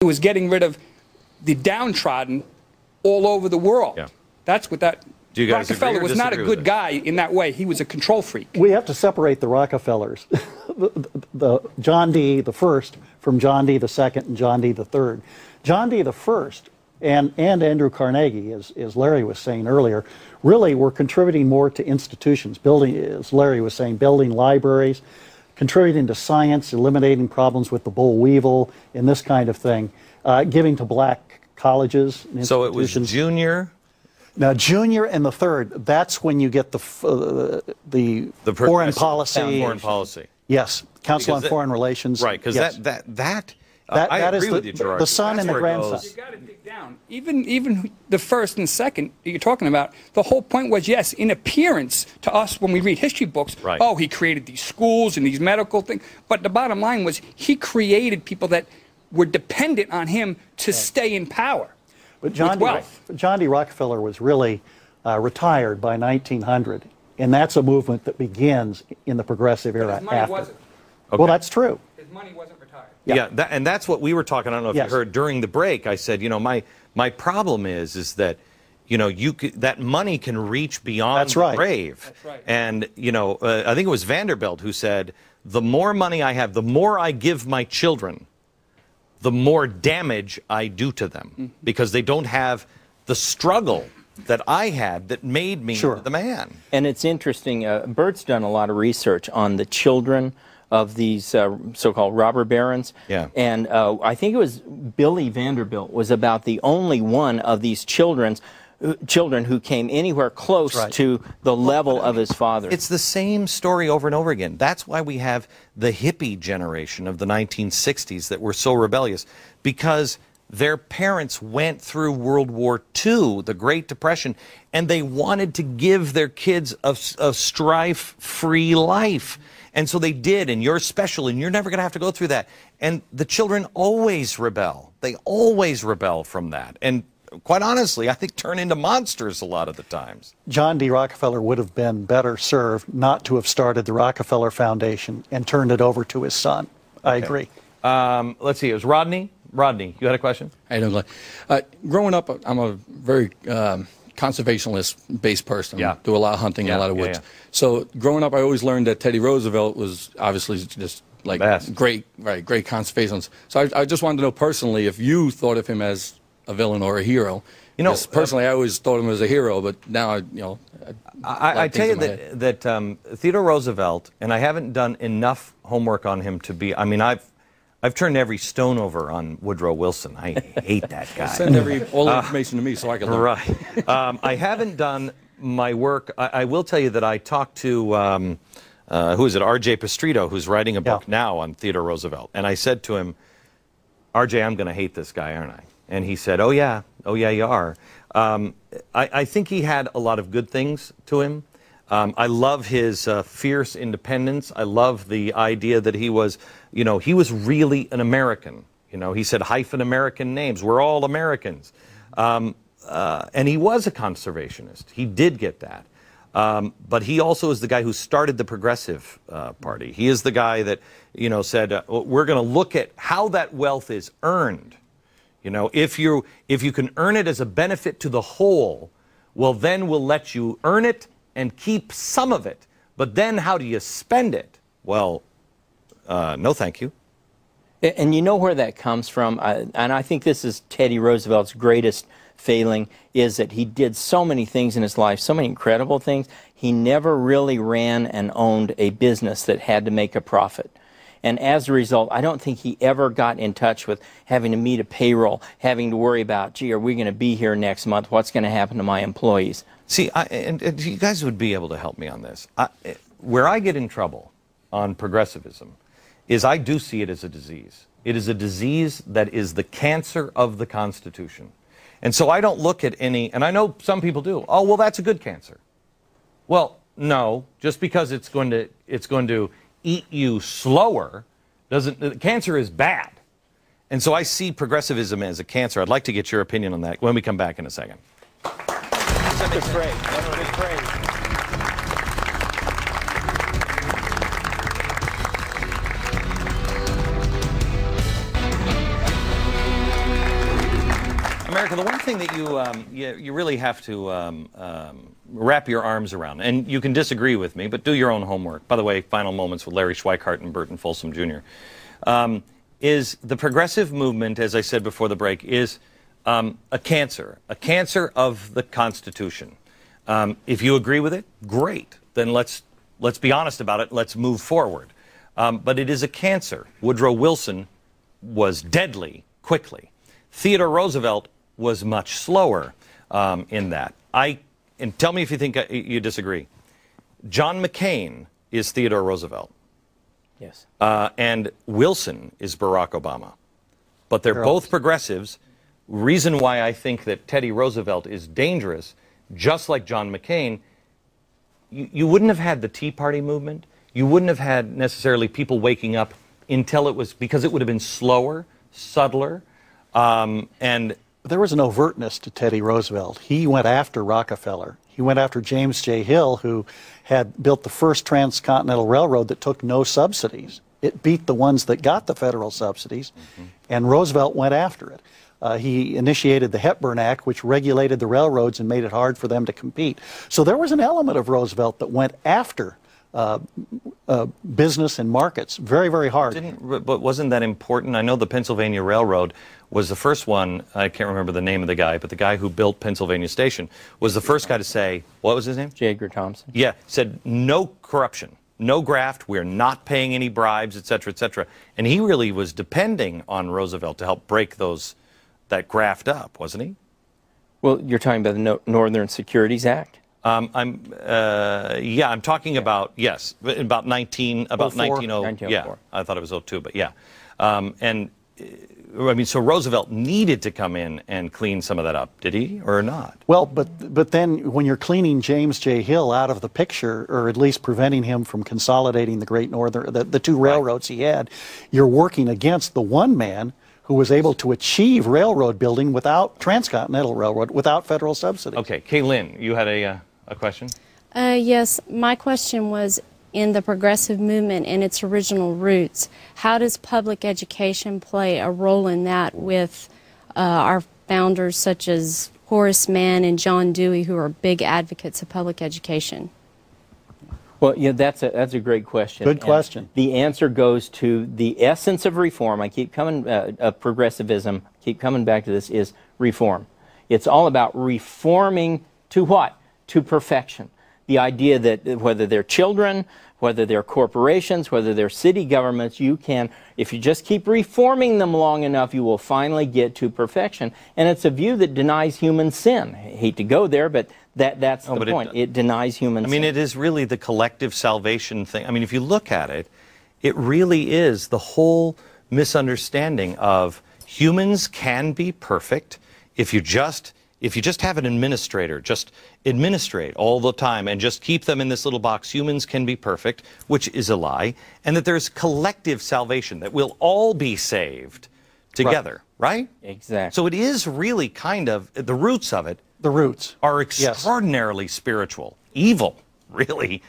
It was getting rid of the downtrodden all over the world. Yeah. That's what that... Do you guys Rockefeller agree or was not a disagree with good guy in that way. He was a control freak. We have to separate the Rockefellers, the John D. the first from John D. the second and John D. the third. John D. the first and Andrew Carnegie, as Larry was saying earlier, really were contributing more to institutions, building, as Larry was saying, building libraries, contributing to science, eliminating problems with the boll weevil and this kind of thing, giving to black colleges and institutions. So it was Junior... Now, Junior and the third, that's when you get the foreign policy. Foreign policy. Yes, Council on Foreign Relations. Right, because yes. that I agree is with you, Gerard. the son and the grandson. You got to dig down. Even the first and second you're talking about, the whole point was, yes, in appearance to us when we read history books, right. Oh, he created these schools and these medical things. But the bottom line was he created people that were dependent on him to stay in power. But John D. Rockefeller was really retired by 1900, and that's a movement that begins in the progressive era. His money wasn't. Okay. Well, that's true. His money wasn't retired. Yeah, and that's what we were talking. I don't know if you heard during the break. I said, you know, my problem is that, you know, that money can reach beyond the grave. That's right. And you know, I think it was Vanderbilt who said, the more money I have, the more I give my children, the more damage I do to them, because they don't have the struggle that I had that made me the man. And it's interesting, Bert's done a lot of research on the children of these so-called robber barons. Yeah. And I think it was Billy Vanderbilt was about the only one of these children who came anywhere close to the level of his father. It's the same story over and over again. That's why we have the hippie generation of the 1960s that were so rebellious, because their parents went through World War II, the Great Depression, and they wanted to give their kids a strife-free life. And so they did, and you're special, and you're never going to have to go through that. And the children always rebel. They always rebel from that. And quite honestly, I think turn into monsters a lot of the times. John D. Rockefeller would have been better served not to have started the Rockefeller Foundation and turned it over to his son. I agree. Let's see. It was Rodney. Rodney, you had a question? How you doing, Glenn? Growing up, I'm a very conservationist-based person. Yeah. Do a lot of hunting, a lot of woods. So growing up, I always learned that Teddy Roosevelt was obviously just like great conservationist. So I just wanted to know personally if you thought of him as a villain or a hero. You know, personally, I always thought of him as a hero, but now I tell you that Theodore Roosevelt, and I haven't done enough homework on him to be. I mean, I've turned every stone over on Woodrow Wilson. I hate that guy. Send all the information to me so I can learn. Right. I haven't done my work. I will tell you that I talked to who is it? R.J. Pastrito, who's writing a book now on Theodore Roosevelt, and I said to him, R.J., I'm going to hate this guy, aren't I? And he said, oh yeah, you are. I think he had a lot of good things to him. I love his fierce independence. I love the idea that he was, you know, he was really an American. You know, he said hyphen American names. We're all Americans. And he was a conservationist. He did get that. But he also is the guy who started the Progressive Party. He is the guy that, you know, said, we're going to look at how that wealth is earned. You know, if you can earn it as a benefit to the whole, well, then we'll let you earn it and keep some of it. But then how do you spend it? Well, no thank you. And you know where that comes from? And I think this is Teddy Roosevelt's greatest failing, is that he did so many things in his life, so many incredible things. He never really ran and owned a business that had to make a profit. And as a result, I don't think he ever got in touch with having to meet a payroll, having to worry about, gee, are we going to be here next month? What's going to happen to my employees? See, and you guys would be able to help me on this. Where I get in trouble on progressivism is I do see it as a disease. It is a disease that is the cancer of the Constitution. And so I don't look at any, and I know some people do, oh, well, that's a good cancer. Well, no, just because it's going to eat you slower doesn't, cancer is bad. And so I see progressivism as a cancer. I'd like to get your opinion on that when we come back in a second. Good phrase. Good phrase. America, the one thing that you really have to wrap your arms around, and you can disagree with me, but do your own homework. By the way, Final Moments with Larry Schweikart and Burton Folsom Jr. Is the progressive movement, as I said before the break, is a cancer of the Constitution. If you agree with it, great. Then let's be honest about it. Let's move forward. But it is a cancer. Woodrow Wilson was deadly quickly. Theodore Roosevelt was much slower in that. And tell me if you think you disagree. John McCain is Theodore Roosevelt. Yes. And Wilson is Barack Obama. But they're both progressives. Reason why I think that Teddy Roosevelt is dangerous, just like John McCain, you wouldn't have had the Tea Party movement. You wouldn't have had necessarily people waking up until it was, because it would have been slower, subtler, and there was an overtness to Teddy Roosevelt. He went after Rockefeller. He went after James J. Hill, who had built the first transcontinental railroad that took no subsidies. It beat the ones that got the federal subsidies, and Roosevelt went after it. He initiated the Hepburn Act, which regulated the railroads and made it hard for them to compete. So there was an element of Roosevelt that went after business and markets very, very hard. But wasn't that important? I know the Pennsylvania Railroad was the first one. I can't remember the name of the guy, but the guy who built Pennsylvania Station was the first guy to say, what was his name? J. Edgar Thompson. Yeah, said no corruption, no graft, we're not paying any bribes, et cetera, et cetera. And he really was depending on Roosevelt to help break that graft up, wasn't he? Well, you're talking about the Northern Securities Act? I'm talking about, yes, about 1904. Yeah, I thought it was 02, but yeah. I mean, so Roosevelt needed to come in and clean some of that up, did he, or not? Well, but then when you're cleaning James J. Hill out of the picture, or at least preventing him from consolidating the Great Northern, the two railroads he had, you're working against the one man who was able to achieve railroad building without transcontinental railroad, without federal subsidies. Okay, Kaylin, you had a question? Yes, my question was, in the progressive movement and its original roots, how does public education play a role in that with our founders such as Horace Mann and John Dewey, who are big advocates of public education? Well, yeah, that's a great question. Good question. And the answer goes to the essence of reform. I keep coming, progressivism, keep coming back to this, is reform. It's all about reforming to what? To perfection. The idea that whether they're children, whether they're corporations, whether they're city governments, you can, if you just keep reforming them long enough, you will finally get to perfection. And it's a view that denies human sin. I hate to go there, but that's the point. It denies human sin. I mean, it is really the collective salvation thing. I mean, if you look at it, it really is the whole misunderstanding of humans can be perfect if you just have an administrator, just administrate all the time and just keep them in this little box, humans can be perfect, which is a lie, and that there's collective salvation, that we'll all be saved together, right? Exactly. So it is really kind of, the roots of it are extraordinarily spiritual, evil, really.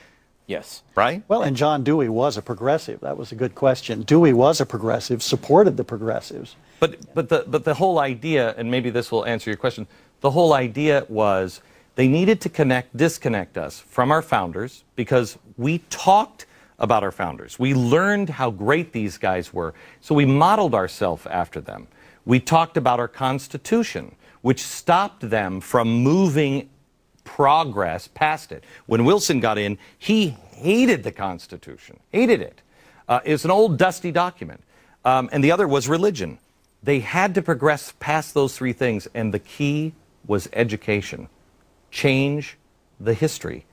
Yes. Right? Well, and John Dewey was a progressive. That was a good question. Dewey was a progressive, supported the progressives. But the whole idea, and maybe this will answer your question, the whole idea was they needed to disconnect us from our founders, because we talked about our founders. We learned how great these guys were, so we modeled ourselves after them. We talked about our Constitution, which stopped them from moving progress past it. When Wilson got in, he hated the Constitution, hated it. It's an old dusty document. And the other was religion. They had to progress past those three things, and the key was education. Change the history.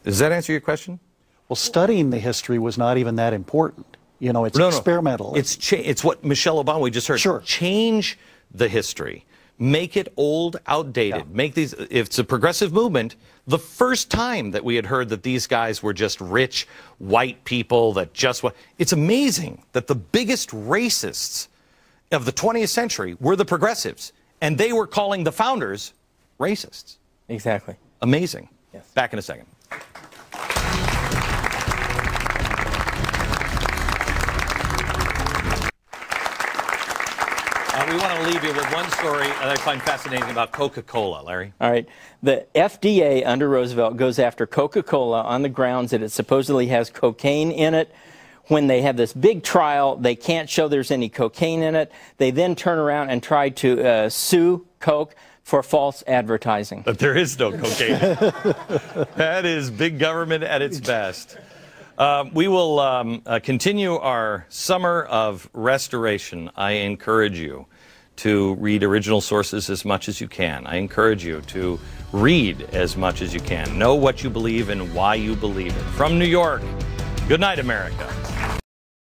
Does that answer your question? Well, studying the history was not even that important. You know, it's experimental. It's what Michelle Obama, we just heard. Sure. Change the history. Make it old, outdated. Yeah. Make these, if it's a progressive movement, the first time that we had heard that these guys were just rich, white people that just, it's amazing that the biggest racists of the 20th century were the progressives, and they were calling the founders racists. Exactly. Amazing. Yes. Back in a second. We want to leave you with one story that I find fascinating about Coca-Cola, Larry. All right. The FDA under Roosevelt goes after Coca-Cola on the grounds that it supposedly has cocaine in it. When they have this big trial, they can't show there's any cocaine in it. They then turn around and try to sue Coke for false advertising. But there is no cocaine. That is big government at its best. We will continue our summer of restoration. I encourage you to read original sources as much as you can. I encourage you to read as much as you can. Know what you believe and why you believe it. From New York, good night, America.